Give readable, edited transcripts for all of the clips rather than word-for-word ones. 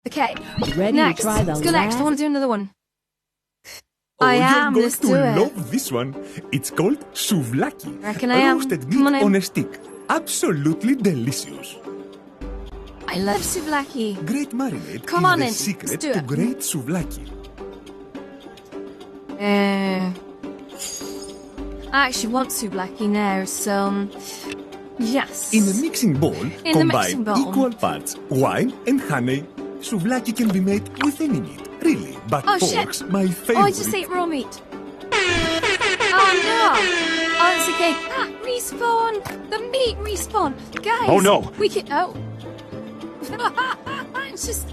Okay. Ready next. to try the Let's go next. I want to do another one. Oh, I am. You're Let's going do to it. love this one. It's called Souvlakis. Reckon I am. Roasted Come on meat in. on a stick. Absolutely delicious. I love souvlaki. Great marinade Come is on the in. secret Let's do to it. great souvlaki. I actually want souvlaki now, so yes. In a mixing bowl, In the combine mixing bowl. equal parts wine and honey. Souvlaki can be made with any meat, really, but Oh, shit. pork's my favorite. Oh, I just ate raw meat. Oh no! Oh, it's okay. Ah, respawn! The meat respawn! Guys! Oh, no. We can. Oh. It's just.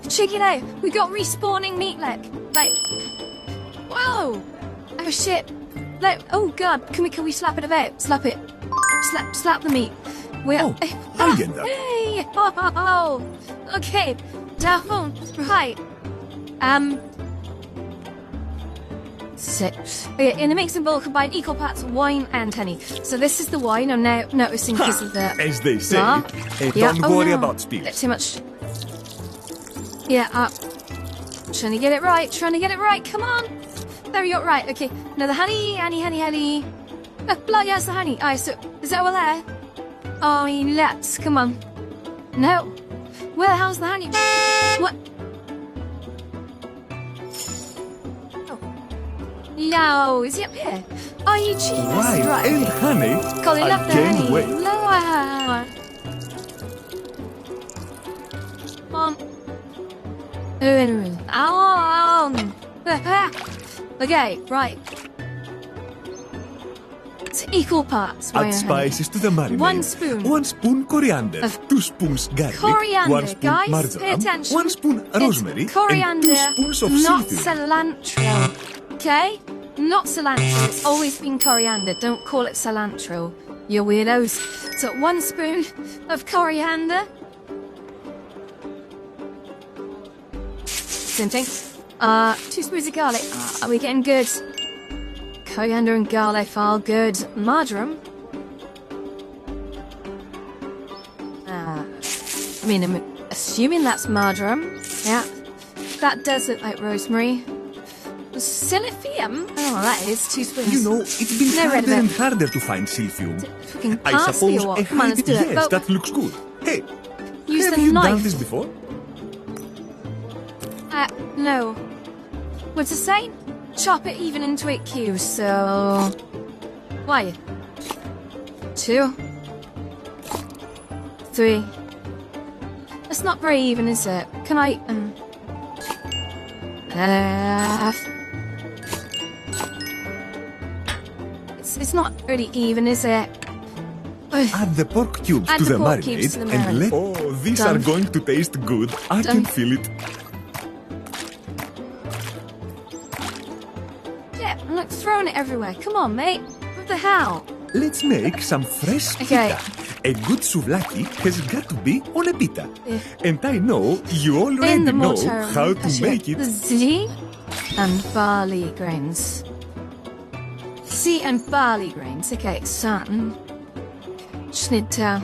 Check it out. We got respawning meat, like. Whoa! Oh shit. Like, oh god. Can we slap it about? Slap it. Slap the meat. We're. Oh, I'll get that. Hey! Oh, okay. Down. Right. Six. Okay, in a mixing bowl, combine equal parts of wine and honey. So this is the wine. I'm now noticing because of the. As they say, Blah. don't Oh, worry no. about Bit spills. too much. Yeah. Trying to get it right. Come on. There you go. Right. Okay. Now the honey. Bloody hell's the honey. Alright. So is that all there? Oh, let's. Come on. No. Where the hell's the honey? What? No, is he up here? Are you cheating? Wine and honey. Colin, I love the can't honey. wait. Lower. Okay, right. It's equal parts. wine Add and honey. spices to the marinade. 1 spoon. 1 spoon coriander. Of 2 spoons garlic. Coriander, 1 spoon guys, pay marjoram. attention. 1 spoon rosemary. It's coriander, and 2 spoons of not cilantro. cilantro. Okay? Not cilantro. It's always been coriander. Don't call it cilantro. You weirdos. So 1 spoon of coriander. Same thing. 2 spoons of garlic. Are we getting good? Coriander and garlic are good. Marjoram. I mean, I'm assuming that's marjoram. Yeah. That does look like rosemary. Silphium? Oh, that is 2 spoons. You know, it's been No, harder red and bit. harder to find silphium. Fucking I parsley suppose or a what? Come on, let's do it. yes, Vote. that looks good. Hey, Use have the you knife. done this before? No. What's it say? Chop it even into 8 cubes, so... Why? 2. 3. It's not very even, is it? Can I... It's not really even, is it? Add the pork cubes Add to the the pork marinade cubes to the and marinade. let... Oh, these Done. are going to taste good. I Done. can feel it. Yeah, I'm like throwing it everywhere. Come on, mate. What the hell? Let's make some fresh Okay. pita. A good souvlaki has got to be on a pita. Yeah. And I know you already In the know mortar. how to make it. The Z and barley grains. C and barley grains. Okay, son. Just need to...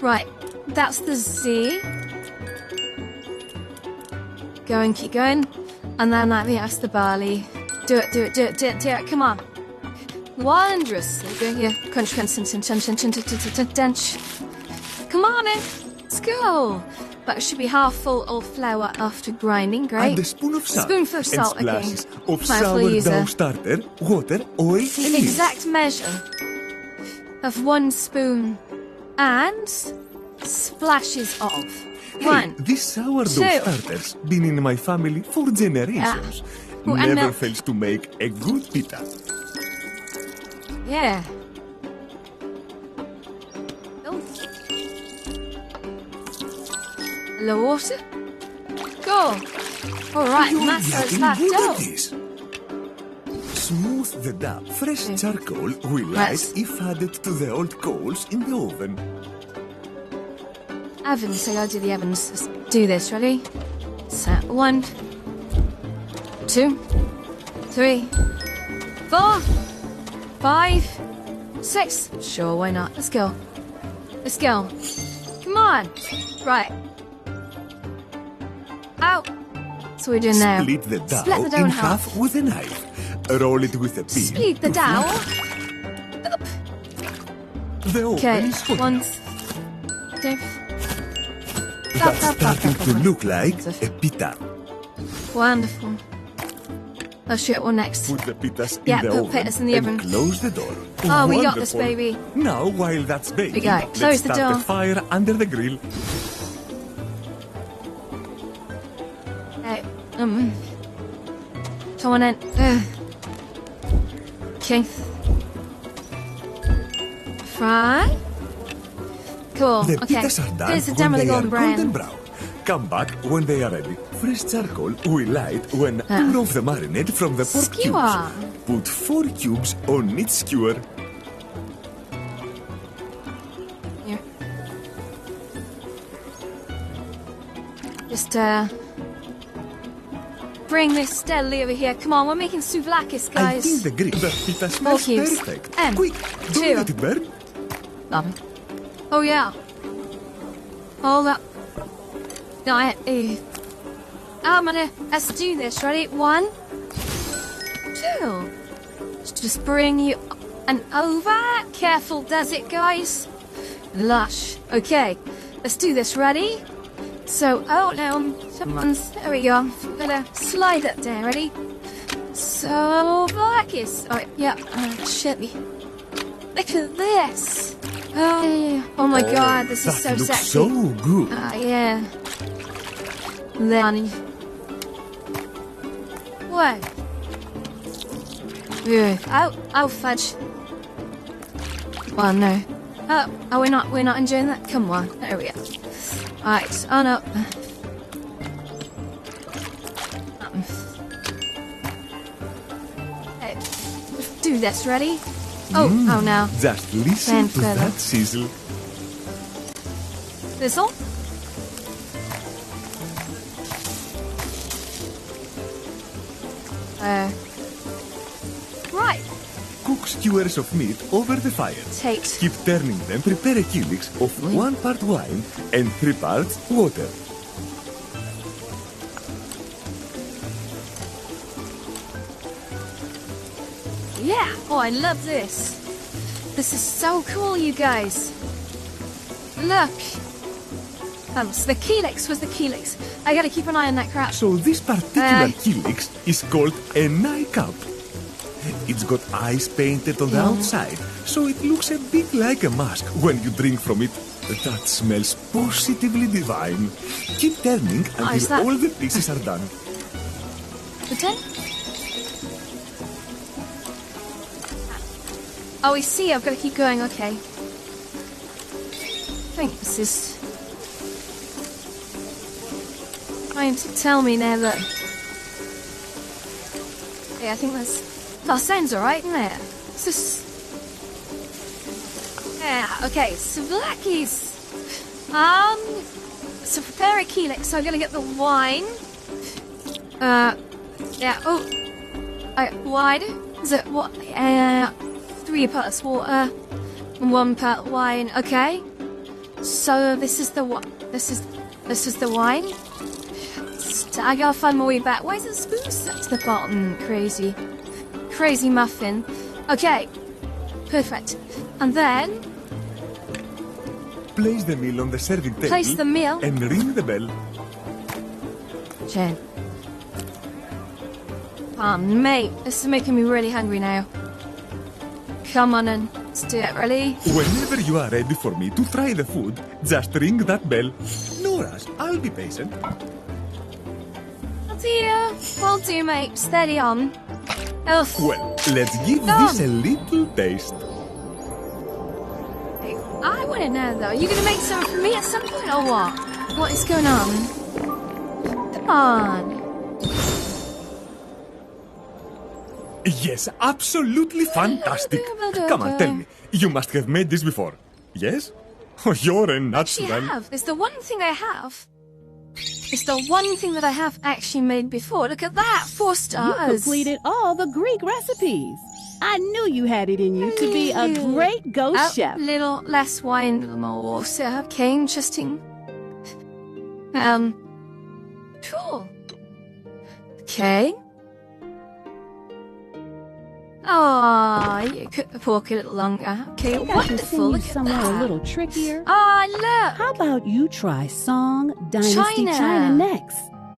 Right, that's the Z. Going, keep going. And then that's the barley. Do it. Come on. Wondrous. There you go. Here. Crunch. Come on in. Let's go. That should be half full of flour after grinding. Great. Add a spoon of salt Spoonful of salt, and okay. splashes of Mindful user. sourdough starter, water, oil, and The milk. exact measure of 1 spoon and splashes of Hey, 1. this sourdough 2. starter's been in my family for generations. Oh, and Never now- fails to make a good pita. Yeah. Oh. Hello, water. Go. All right, You're that's getting that good dough. at this. Smooth the dough. Fresh Yeah. charcoal will Right. rise if added to the old coals in the oven. Ovens, so I'll do the ovens. Let's do this, ready? Set 1, 2, 3, 4, 5, 6. Sure, why not? Let's go. Come on. Right. Ow. So we're doing now. Split the dough, Split the dough in in half with a knife. Roll it with a pin. Split the to dough. flatten. The oven Okay. is hot One, enough. two. That's starting to look like a pita. Wonderful. Oh shit, what next? Put the pitas Yeah, in the put oven pitas in the and oven. close the door. Oh, we got this, Wonderful. baby. Now, while that's baking, go. let's Close the start door. a fire under the grill. Hey, come on in. Okay. Fry. Cool. The Okay. pitas are done This is when done with they the are golden brown. brown. Come back when they are ready. Fresh charcoal we light when pour off the marinade from the pork Skewer. cubes. Put 4 cubes on each skewer. Here. Just bring this steadily over here. Come on, we're making souvlakis, I guys. think the grill, the pita smells cubes. perfect. M. Quick, Two. don't let it burn. Love it. Oh yeah. Hold up. No, let's do this. Ready? 1, 2. Just bring you and over. Careful, does it, guys? Lush. Okay, let's do this. Ready? So, oh no, there we go. I'm gonna slide that down. Ready? Souvlakis. Oh yeah. Shit me. Look at this. Oh my god, this is That so looks sexy. so good. Yeah. Then. What? Yeah. Oh, fudge. Well, no. Oh, we're not enjoying that? Come on. There we go. Alright, on up. Hey, do this, ready? Oh no. Just listen to Fanfare. that sizzle. This'll? Right. Cook skewers of meat over the fire. Take. Keep turning them. Prepare a helix of 1 part wine and 3 parts water. Yeah. Oh, I love this. This is so cool, you guys. Look. So the helix was the helix. I gotta keep an eye on that crap. So this particular helix is called a eye cup. It's got eyes painted on the outside, so it looks a bit like a mask when you drink from it. That smells positively divine. Keep turning is until that- all the pieces are done. The 10? Oh, I see. I've got to keep going. Okay. I think this is trying to tell me now that. Yeah, I think that sounds alright, isn't it? It's just. Yeah. Okay. Souvlakis. So prepare a helix. So I'm gonna get the wine. Yeah. Oh. Wine. Is it what? 3 parts water and 1 part wine. Okay. So this is the this is the wine. I gotta find my way back. Why is the spoon stuck to the bottom? Crazy muffin. Okay. Perfect. And then Place the meal on the serving table. Place the meal. And ring the bell. Jen. Oh, mate, this is making me really hungry now. Come on in. Let's do it. Ready? Whenever you are ready for me to try the food, just ring that bell. No rush, I'll be patient. Will do, mate. Steady on. Ugh. Well, let's give Come. this a little taste. I want to know, though. Are you going to make some for me at some point, or what? What is going on? Come on. Yes, absolutely fantastic. Come on, tell me. You must have made this before. Yes? Oh, you're a Actually, I natural. have. It's the one thing I have. It's the one thing that I have actually made before. Look at that. 4 You stars. completed all the Greek recipes. I knew you had it in you to be a great ghost chef. Little less wine, little more water. Okay, interesting. Cool. Okay. Oh, you could walk a little longer. Okay, I can wonderful. send you Look at somewhere a that. little trickier. Ah, look. How about you try Song Dynasty China. China next?